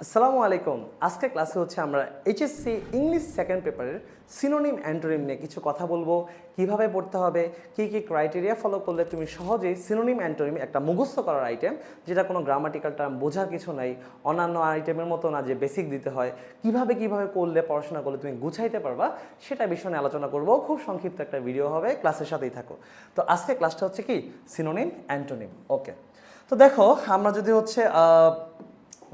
আসসালামু আলাইকুম। আজকে ক্লাসে হচ্ছে আমরা এইচএসসি ইংলিশ সেকেন্ড পেপারের সিনোনিম অ্যান্টোনিম নিয়ে কিছু কথা বলবো। কিভাবে পড়তে হবে, কি কি ক্রাইটেরিয়া ফলো করলে তুমি সহজেই সিনোনিম অ্যান্টোনিম একটা মুখস্থ করার আইটেম, যেটা কোনো গ্রামাটিক্যাল টার্ম বোঝার কিছু নাই, অন্যান্য আইটেমের মতো না যে বেসিক দিতে হয়, কিভাবে করলে পড়াশোনা করলে তুমি গুছাইতে পারবা, সেটা বিষয় নিয়ে আলোচনা করবো। খুব সংক্ষিপ্ত একটা ভিডিও হবে, ক্লাসের সাথেই থাকো। তো আজকে ক্লাসটা হচ্ছে কি সিনোনিম অ্যান্টোনিম। ওকে, তো দেখো আমরা যদি হচ্ছে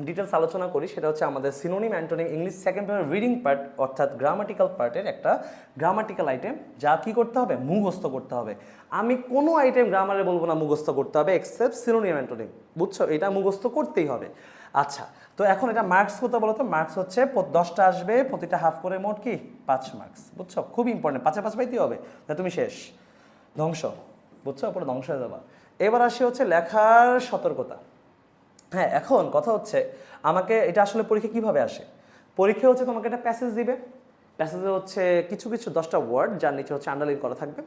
ডিটেলস আলোচনা করি, সেটা হচ্ছে আমাদের synonym antonym English second paper reading part, অর্থাৎ গ্রামাটিক্যাল পার্টের একটা গ্রামাটিক্যাল আইটেম, যা কি করতে হবে, মুখস্থ করতে হবে। আমি কোনো আইটেম গ্রামারে বলবো না মুখস্থ করতে হবে, এক্সেপ্ট সিনোনিম অ্যান্টোনিম। বুঝছো, এটা মুখস্থ করতেই হবে। আচ্ছা, তো এখন এটা মার্কস কত বলো তো? মার্কস হচ্ছে 10টা আসবে, প্রতিটা হাফ করে মোট কি 5 মার্কস। বুঝছো, খুব ইম্পর্টেন্ট, 5-এ 5 পাইতেই হবে, তা তুমি শেষ, ধ্বংস। বুঝছো, পুরো ধ্বংস হয়ে যাবা। এবার আসি হচ্ছে লেখার সতর্কতা। হ্যাঁ, এখন কথা হচ্ছে আমাকে এটা আসলে পরীক্ষা কিভাবে আসে। পরীক্ষা হচ্ছে তোমাকে একটা প্যাসেজ দিবে, প্যাসেজে হচ্ছে কিছু 10টা ওয়ার্ড, যার নিচে হচ্ছে আন্ডারলাইন করা থাকবে,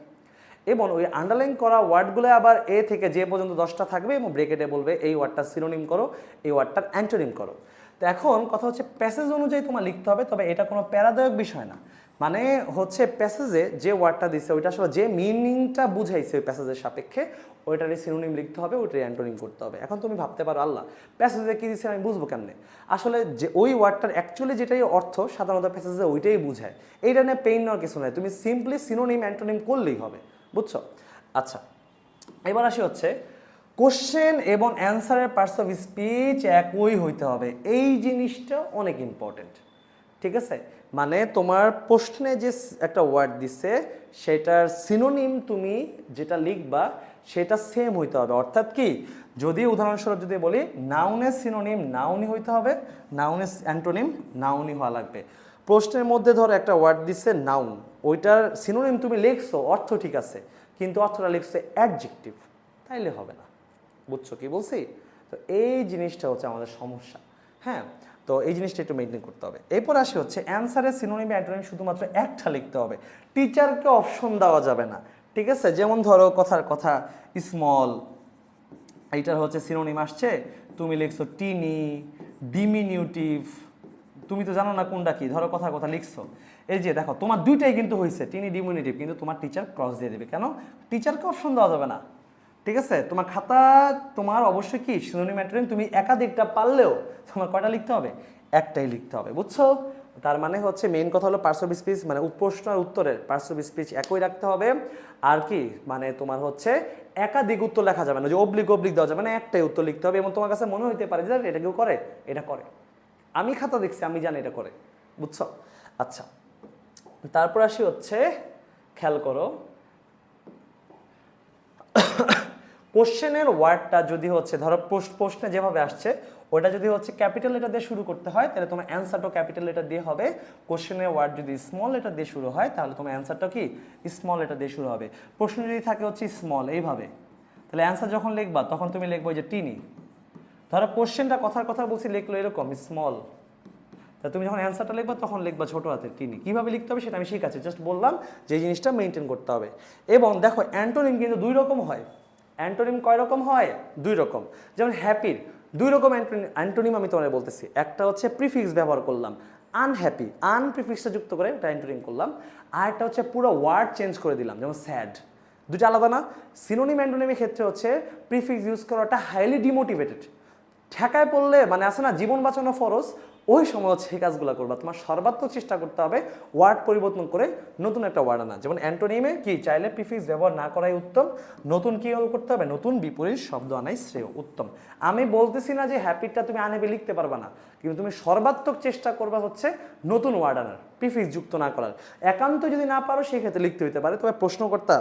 এবং ওই আন্ডারলাইন করা ওয়ার্ডগুলো আবার এ থেকে যে পর্যন্ত 10টা থাকবে এবং ব্রেকেটে বলবে এই ওয়ার্ডটার সিনোনিম করো, এই ওয়ার্ডটার অ্যান্টোনিম করো। তো এখন কথা হচ্ছে প্যাসেজ অনুযায়ী তোমার লিখতে হবে, তবে এটা কোনো প্যারাদায়ক বিষয় না। মানে হচ্ছে প্যাসেজে যে ওয়ার্ডটা দিচ্ছে ওইটা আসলে যে মিনিংটা বুঝাইছে ওই প্যাসেজের সাপেক্ষে ওইটারই সিনোনিম লিখতে হবে, ওইটারই অ্যান্টোনিম করতে হবে। এখন তুমি ভাবতে পারো আল্লাহ, প্যাসেজে কী দিচ্ছে আমি বুঝবো কেমনে? আসলে যে ওই ওয়ার্ডটার অ্যাকচুয়ালি যেটাই অর্থ সাধারণত প্যাসেজে ওইটাই বুঝায়। এইটা নিয়ে পেইন নেওয়ার কিছু নাই, তুমি সিম্পলি সিনোনিম অ্যান্টোনিম করলেই হবে। বুঝছো? আচ্ছা, এবার আসি হচ্ছে কোশ্চেন এবং অ্যান্সারের পার্টস অফ স্পিচ একই হইতে হবে। এই জিনিসটা অনেক ইম্পর্টেন্ট, ঠিক আছে? মানে তোমার প্রশ্নে যে একটা ওয়ার্ড দিচ্ছে সেটার সিনোনিম তুমি যেটা লিখবা সেটা সেম হইতে হবে। অর্থাৎ কি, যদি উদাহরণস্বরূপ যদি বলি নাউনের সিনোনিম নাউনই হইতে হবে, নাউনের অ্যান্টোনিম নাউনই হওয়া লাগবে। প্রশ্নের মধ্যে ধরো একটা ওয়ার্ড দিচ্ছে নাউন, ওইটার সিনোনিম তুমি লিখছো, অর্থ ঠিক আছে, কিন্তু অর্থটা লিখছে অ্যাডজেক্টিভ, তাইলে হবে না। বুঝছো কি বলছি? তো এই জিনিসটা হচ্ছে আমাদের সমস্যা। হ্যাঁ, তো এই জিনিসটা একটু মেনটেন করতে হবে। এরপর আসি হচ্ছে অ্যান্সারের সিনোনিম অ্যান্টোনিম শুধুমাত্র একটা লিখতে হবে, টিচারকে অপশন দেওয়া যাবে না, ঠিক আছে? যেমন ধরো কথার কথা স্মল, এইটার হচ্ছে সিনোনিম আসছে, তুমি লিখছো টিনি, ডিমিনিউটিভ, তুমি তো জানো না কোনটা কি, ধরো কথার কথা লিখছো, এই যে দেখো তোমার দুইটাই কিন্তু হয়েছে টিনি ডিমিনিউটিভ, কিন্তু তোমার টিচার ক্রস দিয়ে দেবে। কেন? টিচারকে অপশন দেওয়া যাবে না, ঠিক আছে? তোমার খাতা, তোমার অবশ্যই কি সিনোনিম অ্যান্টোনিম তুমি একাধিকটা পারলেও তোমার কয়টা লিখতে হবে? একটাই লিখতে হবে। বুঝছো? তার মানে হচ্ছে মেইন কথা হলো পার্টস অফ স্পিচ, মানে প্রশ্ন আর উত্তরের পার্টস অফ স্পিচ একই রাখতে হবে। আর কি মানে তোমার হচ্ছে একাধিক উত্তর লেখা যাবে না, যে অবলিক দেওয়া যাবে না, একটাই উত্তর লিখতে হবে। এবং তোমার কাছে মনে হইতে পারে যে এটা কেউ করে, এটা করে, আমি খাতা দেখছি, আমি জানি এটা করে। বুঝছো? আচ্ছা, তারপর আসি হচ্ছে, খেয়াল করো, কোশ্চেনের ওয়ার্ডটা যদি হচ্ছে ধরো প্রশ্নে যেভাবে আসছে ওটা যদি হচ্ছে ক্যাপিটাল লেটার দিয়ে শুরু করতে হয়, তাহলে তোমার অ্যান্সারটাও ক্যাপিটাল লেটার দিয়ে হবে। কোশ্চেনের ওয়ার্ড যদি স্মল লেটার দিয়ে শুরু হয়, তাহলে তোমার অ্যান্সারটাও কি স্মল লেটার দিয়ে শুরু হবে। প্রশ্ন যদি থাকে হচ্ছে স্মল এইভাবে, তাহলে অ্যান্সার যখন লিখবা তখন তুমি লিখবো যে টিনি। ধরো কোশ্চেনটা কথার কথা বলছি, লিখলো এরকম স্মল, তা তুমি যখন অ্যান্সারটা লিখবা তখন লিখবা ছোট হাতের টিনি। কীভাবে লিখতে হবে সেটা আমি শিখাচ্ছি, জাস্ট বললাম যে এই জিনিসটা মেনটেন করতে হবে। এবং দেখো অ্যান্টোনিম কিন্তু দুই রকম হয়। অ্যান্টোনিম কয় রকম হয়? দুই রকম। যেমন হ্যাপির দুই রকম অ্যান্টোনিম আমি তোমাদের বলতেছি। একটা হচ্ছে প্রিফিক্স ব্যবহার করলাম, আনহ্যাপি, আন প্রিফিক্সটা যুক্ত করে একটা অ্যান্টোনিম করলাম। আর একটা হচ্ছে পুরো ওয়ার্ড চেঞ্জ করে দিলাম, যেমন স্যাড। দুটো আলাদা না? সিনোনিম অ্যান্টোনিমের ক্ষেত্রে হচ্ছে প্রিফিক্স ইউজ করাটা হাইলি ডিমোটিভেটেড, ঠেকায় পড়লে মানে আছে না জীবন বাঁচানো ফরজ, ওই সময় হচ্ছে এই কাজগুলো করবা। তোমার সর্বাত্মক চেষ্টা করতে হবে ওয়ার্ড পরিবর্তন করে নতুন একটা ওয়ার্ড আনা। যেমন অ্যান্টোনিমে কি চাইলে প্রিফিক্স ব্যবহার না করাই উত্তম, নতুন কি করতে হবে, নতুন বিপরীত শব্দ আনাই শ্রেয়, উত্তম। আমি বলতেছি না যে হ্যাপিটা তুমি আনহ্যাপি লিখতে পারবা না, কিন্তু তুমি সর্বাত্মক চেষ্টা করবা হচ্ছে নতুন ওয়ার্ড আনার, প্রিফিক্স যুক্ত না করার। একান্ত যদি না পারো সেই ক্ষেত্রে লিখতে হইতে পারে। তবে প্রশ্নকর্তা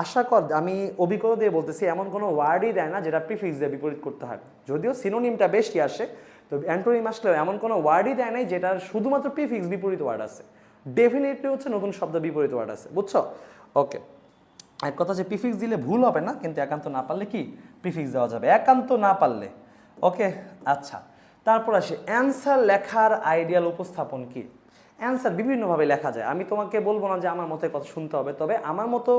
আশা কর, আমি অভিজ্ঞতা দিয়ে বলতেছি, এমন কোনো ওয়ার্ডই দেয় না যেটা প্রিফিক্স দিয়ে বিপরীত করতে হয়। যদিও সিনোনিমটা বেশি আসে, তো অ্যান্টোনিম আসলেও এমন কোনো ওয়ার্ডই দেয় নাই যেটার শুধুমাত্র প্রিফিক্স বিপরীত ওয়ার্ড আছে। ডেফিনেটলি হচ্ছে নতুন শব্দ বিপরীত ওয়ার্ড আছে। বুঝছো? ওকে, এক কথা যে প্রিফিক্স দিলে ভুল হবে না, কিন্তু একান্ত না পারলে কি প্রিফিক্স দেওয়া যাবে, একান্ত না পারলে। ওকে, আচ্ছা, তারপর আসি অ্যান্সার লেখার আইডিয়াল উপস্থাপন কি। অ্যান্সার বিভিন্নভাবে লেখা যায়, আমি তোমাকে বলবো না যে আমার মতো কথা শুনতে হবে, তবে আমার মতো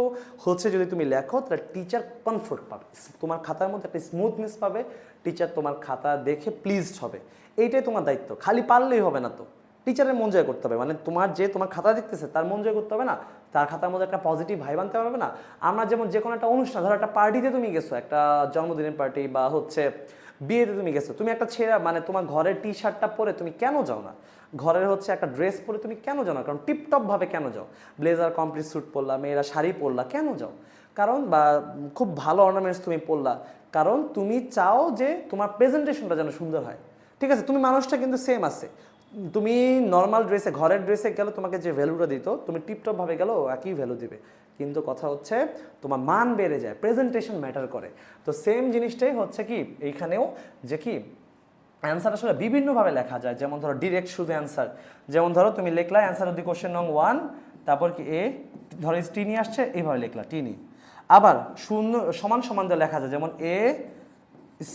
হচ্ছে যদি তুমি লেখো তাহলে টিচার কমফোর্ট পাবে, তোমার খাতার মধ্যে একটা স্মুথনেস পাবে, টিচার তোমার খাতা দেখে প্লিজড হবে। এইটাই তোমার দায়িত্ব। খালি পারলেই হবে না তো, টিচারের মন জয় করতে হবে, মানে তোমার খাতা দেখতেছে তার মন জয় করতে হবে না, তার খাতার মধ্যে একটা পজিটিভ ভাইব আনতে পারবে না। আমরা যেমন যে কোনো একটা অনুষ্ঠান, ধরো একটা পার্টিতে তুমি গেছো, একটা জন্মদিনের পার্টি বা হচ্ছে বিয়েতে তুমি গেছো, তুমি একটা ছেঁড়া মানে তোমার ঘরের টি শার্টটা পরে তুমি কেন যাও না, ঘরের হচ্ছে একটা ড্রেস পরে তুমি কেন যাও না, কারণ টিপটপ ভাবে কেন যাও, ব্লেজার কমপ্লিট স্যুট পরলা, মেয়েরা শাড়ি পরলা, কেন যাও, কারণ বা খুব ভালো অর্নামেন্টস তুমি পরলা, কারণ তুমি চাও যে তোমার প্রেজেন্টেশনটা যেন সুন্দর হয়। ঠিক আছে, তুমি মানুষটা কিন্তু সেম আছে, তুমি নর্মাল ড্রেসে ঘরের ড্রেসে গেলে তোমাকে যে ভ্যালুটা দিত, তুমি টিপটপ ভাবে গেলেও একই ভ্যালু দিবে, কিন্তু কথা হচ্ছে তোমার মান বেড়ে যায়, প্রেজেন্টেশন ম্যাটার করে। তো সেম জিনিসটাই হচ্ছে কি এইখানেও, যে কি অ্যান্সার আসলে বিভিন্নভাবে লেখা যায়, যেমন ধরো ডিরেক্ট শুধু অ্যান্সার, যেমন ধরো তুমি লিখলা অ্যান্সার অফ দি কোশ্চেন নং 1, তারপর কি এ, ধরো টিনি আসছে এইভাবে লিখলা টিনি, আবার শূন্য সমান সমান দিয়ে লেখা যায়, যেমন এ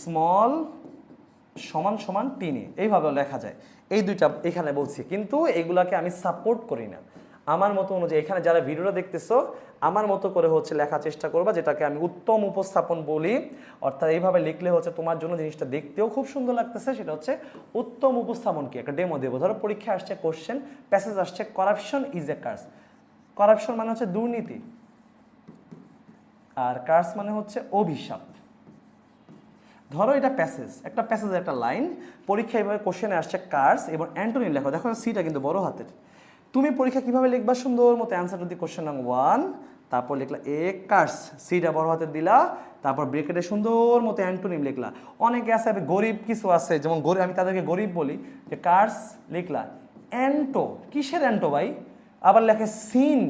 স্মল সমান সমান টিনি, এইভাবেও লেখা যায়। এই দুইটা এখানে বলছি, কিন্তু এগুলাকে আমি সাপোর্ট করি না, আমার মতো অনুযায়ী এখানে যারা ভিডিওটা দেখতেছো আমার মতো করে হচ্ছে লেখার চেষ্টা করবা, যেটাকে আমি উত্তম উপস্থাপন বলি, অর্থাৎ এইভাবে লিখলে হচ্ছে তোমার জন্য জিনিসটা দেখতেও খুব সুন্দর লাগতেছে, সেটা হচ্ছে উত্তম উপস্থাপন। কি একটা ডেমো দেবো, ধরো পরীক্ষা আসছে কোশ্চেন প্যাসেজ আসছে corruption is a curse, corruption মানে হচ্ছে দুর্নীতি, আর কার্স মানে হচ্ছে অভিশাপ। ধরো এটা প্যাসেজ, একটা প্যাসেজের একটা লাইন, পরীক্ষা এইভাবে কোশ্চেনে আসছে কার্স এবং অ্যান্টোনিম লেখো, দেখো সিটা কিন্তু বড় হাতের, তুমি পরীক্ষা কিভাবে লিখবা সুন্দর মতো অ্যান্সার টু দি কোশ্চেন নং 1, তারপর লিখলা এ কার্স, সিটা বড় হাতের দিলা, তারপর ব্রেকেটে সুন্দর মতো অ্যান্টোনিম লিখলা। অনেকে আছে গরিব কিছু আছে, যেমন গরিব, আমি তাদেরকে গরিব বলি, যে কার্স লিখলা, অ্যান্টো কিসের অ্যান্টো ভাই, আবার লেখে সিন,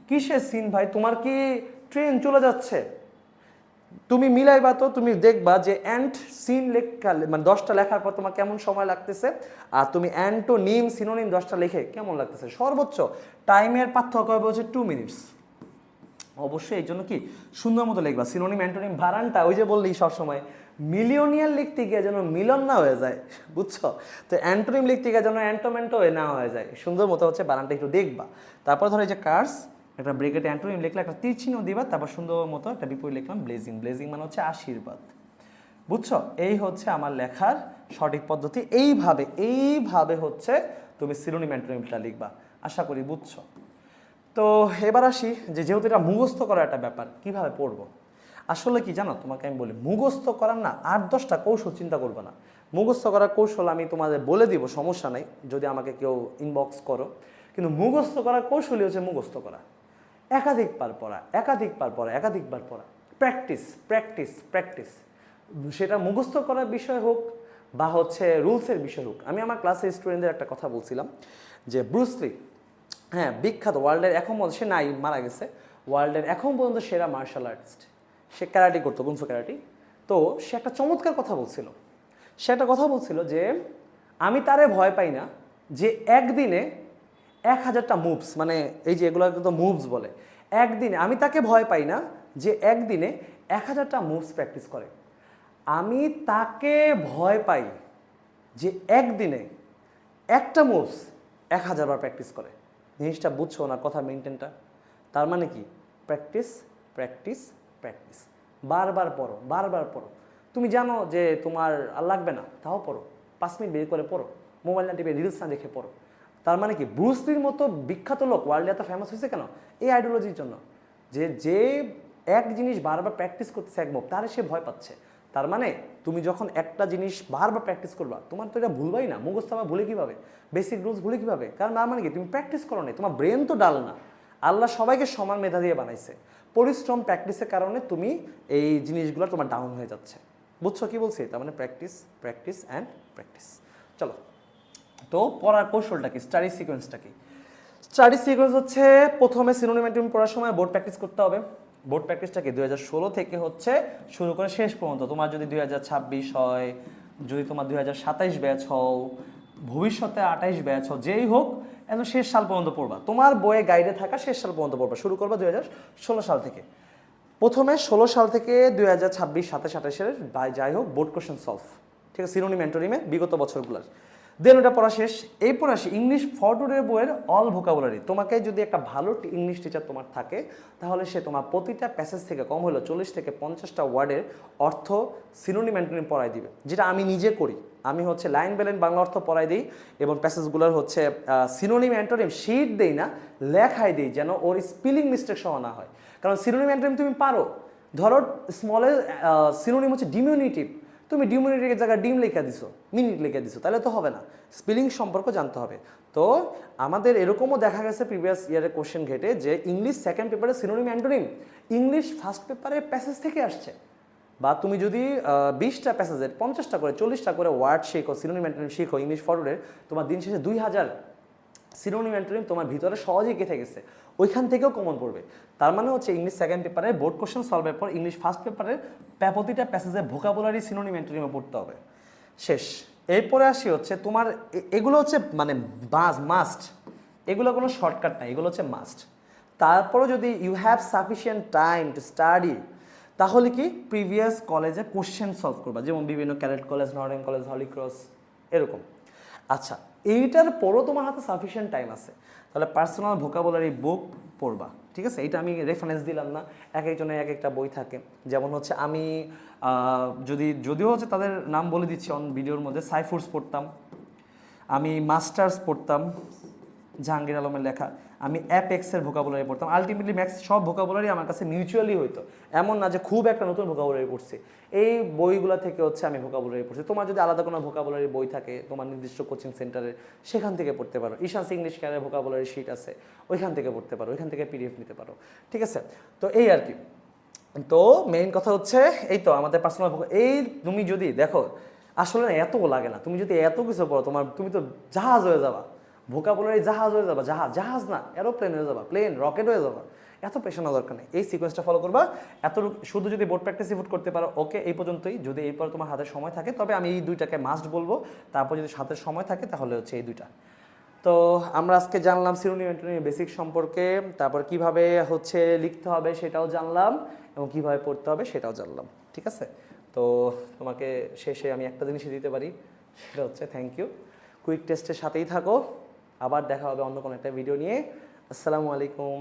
কিসের সিন ভাই, তোমার কি ট্রেন চলে যাচ্ছে, তুমি মিলাইবা তো তুমি দেখবা যে অ্যান্ট সিন লেখা মানে 10টা লেখার পর তোমার কেমন সময় লাগতেছে, আর তুমি অ্যান্টোনিম সিনোনিম 10টা লিখে কেমন লাগতেছে, সর্বোচ্চ টাইমের পার্থক্য হবে হচ্ছে 2 মিনিটস। অবশ্যই এই জন্য কি সুন্দর মতো লিখবা সিনোনিম অ্যান্টোনিম বারানটা, ওই যে বললি সবসময় মিলিয়নিয়ার লিখতে গিয়ে যেন মিলন না হয়ে যায়, বুঝছো, তো অ্যান্টোনিম লিখতে গিয়ে যেন অ্যান্টোমেন্টো হয়ে না হয়ে যায়, সুন্দর মতো হচ্ছে বারানটা একটু দেখবা। তারপর ধরো এই যে কার্স, একটা ব্রেকেটে অ্যান্টোনিম লিখলে একটা তীর চিহ্ন দিবা, তারপর সুন্দর মতো একটা বিপরীত লিখলাম ব্লেজিং, ব্লেজিং মানে হচ্ছে আশীর্বাদ, বুঝছো, এই হচ্ছে আমার লেখার সঠিক পদ্ধতি, এইভাবে হচ্ছে তুমি সিনোনিম অ্যান্টোনিমটা লিখবা, আশা করি বুঝছো। তো এবার আসি যে যেহেতু এটা মুখস্থ করার একটা ব্যাপার, কিভাবে পড়বো, আসলে কি জানো তোমাকে আমি বলি, মুখস্থ করার না 8-10টা কৌশল চিন্তা করবে না, মুখস্থ করার কৌশল আমি তোমাদের বলে দিব, সমস্যা নাই যদি আমাকে কেউ ইনবক্স করো, কিন্তু মুখস্থ করার কৌশলই হচ্ছে মুখস্থ করা, একাধিকবার পড়া, একাধিকবার পড়া, একাধিকবার পড়া, প্র্যাকটিস প্র্যাকটিস প্র্যাকটিস, সেটা মুখস্থ করার বিষয় হোক বা হচ্ছে রুলসের বিষয় হোক। আমি আমার ক্লাসের স্টুডেন্টদের একটা কথা বলছিলাম যে ব্রুস লি, হ্যাঁ বিখ্যাত ওয়ার্ল্ডের এখন সে নাই মারা গেছে, ওয়ার্ল্ডের এখন পর্যন্ত সেরা মার্শাল আর্টিস্ট, সে ক্যারাটি করতো, কুনফু ক্যারাটি। তো সে একটা চমৎকার কথা বলছিল, সে একটা কথা বলছিল যে আমি তারে ভয় পাই না যে একদিনে 1000টা মুভস, মানে এই যে এগুলো কিন্তু মুভস বলে, একদিনে আমি তাকে ভয় পাই না যে একদিনে 1000টা মুভস প্র্যাকটিস করে, আমি তাকে ভয় পাই যে একদিনে একটা মুভস 1000 বার প্র্যাকটিস করে। জিনিসটা বুঝছো না কথা মেনটেনটা, তার মানে কি প্র্যাকটিস প্র্যাকটিস প্র্যাকটিস, বারবার পড়ো বারবার পড়ো, তুমি জানো যে তোমার আর লাগবে না তাও পড়ো, 5 মিনিট বের করে পড়ো, মোবাইল না টিপে রিলস না দেখে পড়ো। তার মানে কি ব্রুস লির মতো বিখ্যাত লোক ওয়ার্ল্ডে এত ফেমাস হয়েছে কেন, এই আইডিওলজির জন্য, যে যে এক জিনিস বারবার প্র্যাকটিস করতেছে এক মুভ, তারে সে ভয় পাচ্ছে। তার মানে তুমি যখন একটা জিনিস বারবার প্র্যাকটিস করবা, তোমার তো এটা ভুলবাই না, মুখস্থ আবার ভুলে কীভাবে, বেসিক রুলস ভুলে কীভাবে, কারণ তার মানে কি তুমি প্র্যাকটিস করো না, তোমার ব্রেন তো ডাল না, আল্লাহ সবাইকে সমান মেধা দিয়ে বানাইছে, পরিশ্রম প্র্যাকটিসের কারণে তুমি এই জিনিসগুলো তোমার ডাউন হয়ে যাচ্ছে, বুঝছো কি বলছি, তার মানে প্র্যাকটিস প্র্যাকটিস অ্যান্ড প্র্যাকটিস। চলো, তো পড়ার কৌশলটা কি, স্টাডি সিকোয়েন্সটা কি, স্টাডি সিকোয়েন্স হচ্ছে প্রথমে সিনোনিম অ্যান্টোনিম পড়ার সময় বোর্ড প্র্যাকটিস করতে হবে, বোর্ড প্র্যাকটিসটা কি 2016 থেকে হচ্ছে শুরু করে শেষ পর্যন্ত, তোমার যদি 2026 হয়, যদি তোমার 2027 ব্যাচ হও, ভবিষ্যতে 28 ব্যাচ হও, যেই হোক একদম শেষ সাল পর্যন্ত পড়বা, তোমার বইয়ে গাইডে থাকা শেষ সাল পর্যন্ত পড়বা, শুরু করবা 2016 সাল থেকে, প্রথমে 16 সাল থেকে 2026, 27, 28-এর যাই হোক বোর্ড কোশ্চেন সলভ, ঠিক আছে, সিনোনিম অ্যান্টোনিমে বিগত বছরগুলোর, দেন ওটা পড়া শেষ। এরপর আসি ইংলিশ ফর টুডে বইয়ের অল ভোকাবুলারি, তোমাকে যদি একটা ভালো ইংলিশ টিচার তোমার থাকে, তাহলে সে তোমার প্রতিটা প্যাসেজ থেকে কম হলো 40 থেকে 50টা ওয়ার্ডের অর্থ সিনোনিম অ্যান্টোনিম পড়াই দিবে, যেটা আমি নিজে করি, আমি হচ্ছে লাইন বাই লাইন বাংলা অর্থ পড়াই দিই এবং প্যাসেজগুলোর হচ্ছে সিনোনিম অ্যান্টোনিম শিট দেই না, লেখাই দিই, যেন ওর স্পেলিং মিস্টেক সহ না হয়। কারণ সিনোনিম অ্যান্টোনিম তুমি পারো, ধরো স্মলের সিনোনিম হচ্ছে ডিমিউনিটিভ, তুমি ডিমিউনিটিভের জায়গায় ডিম লেখা দিছো, মিনিট লেখা দিছো, তাহলে তো হবে না। স্পেলিং সম্পর্ক জানতে হবে। তো আমাদের এরকমও দেখা গেছে প্রিভিয়াস ইয়ারের কোশ্চেন ঘেটে যে ইংলিশ সেকেন্ড পেপারে সিনোনিম অ্যান্টোনিম ইংলিশ ফার্স্ট পেপারের প্যাসেজ থেকে আসছে। বা তুমি যদি 20টা প্যাসেজের 50টা করে 40টা করে ওয়ার্ড শেখো, সিনোনিম অ্যান্টোনিম শেখো ইংলিশ ফরওয়ার্ডের, তোমার দিন শেষে 2000 সিনোনিম অ্যান্টোনিম তোমার ভিতরে সহজেই গেঁথে গেছে, ওইখান থেকেও কমন পড়বে। তার মানে হচ্ছে ইংলিশ সেকেন্ড পেপারে বোর্ড কোশ্চেন সলভের পর ইংলিশ ফার্স্ট পেপারের প্রতিটা প্যাসেজের ভোকাবুলারি সিনোনিম অ্যান্টোনিমে পড়তে হবে। শেষ। এরপরে আসি হচ্ছে তোমার এগুলো হচ্ছে মানে মাস্ট, এগুলো কোনো শর্টকাট নাই, এগুলো হচ্ছে মাস্ট। তারপরে যদি you have sufficient time to study, তাহলে কি প্রিভিয়াস কলেজে কোশ্চেন সলভ করবা, যেমন বিভিন্ন cadet college, Notre Dame college, Holy Cross, এরকম। আচ্ছা, এইটার পরও তোমার হাতে সাফিসিয়েন্ট টাইম আছে, তাহলে পার্সোনাল ভোকাবুলারি বুক পড়বা, ঠিক আছে? এইটা আমি রেফারেন্স দিলাম না, এক একজনের এক একটা বই থাকে। যেমন হচ্ছে আমি যদিও হচ্ছে তাদের নাম বলে দিচ্ছি অন ভিডিওর মধ্যে, সাইফুডস পড়তাম, আমি মাস্টার্স পড়তাম জাহাঙ্গীর আলমের লেখা, আমি অ্যাপেক্সের ভোকাবুলারি পড়তাম। আলটিমেটলি ম্যাক্স সব ভোকাবুলারি আমার কাছে মিউচুয়ালি হইতো, এমন না যে খুব একটা নতুন ভোকাবুলারি পড়ছি। এই বইগুলো থেকে হচ্ছে আমি ভোকাবুলারি পড়ছি। তোমার যদি আলাদা কোনো ভোকাবুলারি বই থাকে তোমার নির্দিষ্ট কোচিং সেন্টারে, সেখান থেকে পড়তে পারো। ঈশান্স ইংলিশ কেয়ারের ভোকাবুলারি শিট আছে, ওইখান থেকে পড়তে পারো, ওইখান থেকে পিডিএফ নিতে পারো, ঠিক আছে? তো এই আর কি। তো মেইন কথা হচ্ছে এই তো আমাদের পার্সোনাল এই তুমি যদি দেখো আসলে না এত লাগে না, তুমি যদি এত কিছু পড়ো তুমি তো জাহাজ হয়ে যাবা, ভোকাবুলারি জাহাজ হয়ে যাবা, জাহাজ না এরোপ্লেন হয়ে যাবা, প্লেন রকেট হয়ে যাবা। এত পেশানো দরকার নেই, এই সিকোয়েন্সটা ফলো করবা। এত শুধু যদি বোর্ড প্র্যাকটিস ইফুট করতে পারো ওকে, এই পর্যন্তই। যদি এরপর তোমার হাতে সময় থাকে তবে আমি এই দুইটাকে মাস্ট বলবো, তারপর যদি হাতে সময় থাকে তাহলে হচ্ছে এই দুইটা। তো আমরা আজকে জানলাম সিনোনিম অ্যান্টোনিম বেসিক সম্পর্কে, তারপর কিভাবে হচ্ছে লিখতে হবে সেটাও জানলাম, এবং কিভাবে পড়তে হবে সেটাও জানলাম, ঠিক আছে? তো তোমাকে শেষে আমি একটা জিনিসই দিতে পারি, সেটা হচ্ছে থ্যাংক ইউ। কুইক টেস্টের সাথেই থাকো, আবার দেখা হবে অন্য কোনো একটা ভিডিও নিয়ে। আসসালামু আলাইকুম।